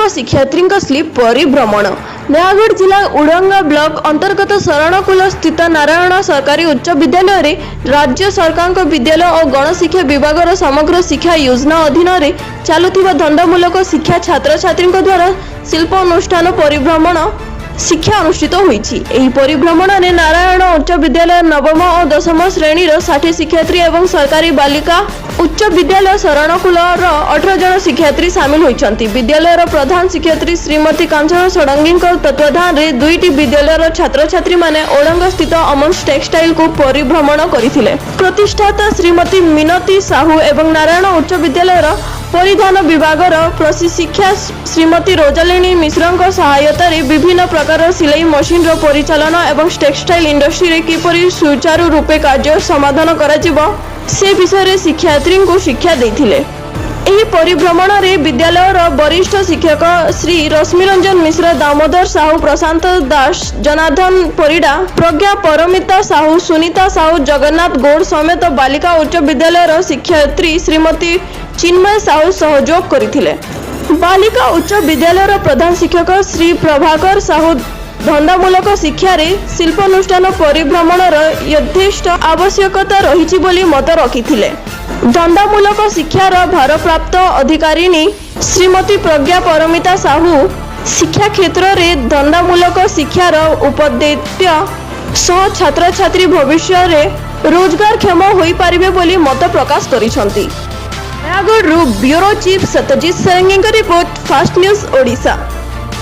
शिक्षार्थी स्लीप परिभ्रमण। नयागढ़ जिला उड़ंगा ब्लॉक अंतर्गत शरणकुल स्थित नारायण सरकारी उच्च विद्यालय रे राज्य सरकार विद्यालय और गणशिक्षा विभाग समग्र शिक्षा योजना अधीन चलुवा धंदामूलक शिक्षा छात्र छात्री द्वारा शिल्प अनुष्ठान परिभ्रमण शिक्षा अनुष्ठित होईछि। एही परिभ्रमण ने नारायण उच्च विद्यालय नवम और दशम श्रेणी 60 शिक्षार्थी एवं सरकारी बालिका उच्च विद्यालय शरणकुल 18 जन शिक्षार्थी सामिल होइछन्ति। विद्यालय प्रधान शिक्षार्थी श्रीमती कांचन षडंगी तत्वाधान रे दुईटी विद्यालय छात्र छात्री माने ओडंग स्थित अमन्स टेक्सटाइल को परिभ्रमण करथिले। प्रतिष्ठाता श्रीमती मिनती साहू एवं नारायण उच्च विद्यालय परिधान विभाग प्रशिक्षिका श्रीमती रोजालिनी मिश्र सहायता विभिन्न प्रकार सिलाई मशीन परिचालन एवं टेक्सटाइल इंडस्ट्री रे किपरि सुचारू रूपे कार्य समाधान करा से विषय शिक्षार्थी को शिक्षा देथिले। एही परिभ्रमण रे विद्यालय वरिष्ठ शिक्षक श्री रश्मिरंजन मिश्र, दामोदर साहू, प्रशांत दास, जनार्दन परिडा, प्रज्ञा परमिता साहू, सुनीता साहू, जगन्नाथ गौड़ समेत बालिका उच्च विद्यालय शिक्षार्थी श्रीमती चिन्मय साहू सहयोग करथिले। बालिका उच्च विद्यालय प्रधान शिक्षक श्री प्रभाकर साहू धंदामूलक शिक्षा रे शिल्पानुष्ठान परिभ्रमण यथेष्ट आवश्यकता रही बोली मत रखिथिले। धंदामूलक शिक्षार भारप्राप्त अधिकारिणी श्रीमती प्रज्ञा परमिता साहू शिक्षा क्षेत्र रे धंदामूलक शिक्षार उपदेत्य सह छात्र छात्री भविष्य रे रोजगारक्षम होई पारिबे बोली मत प्रकाश करिसंती। Nayagarh bureau chief Satyajit Sarangi report, fast news Odisha.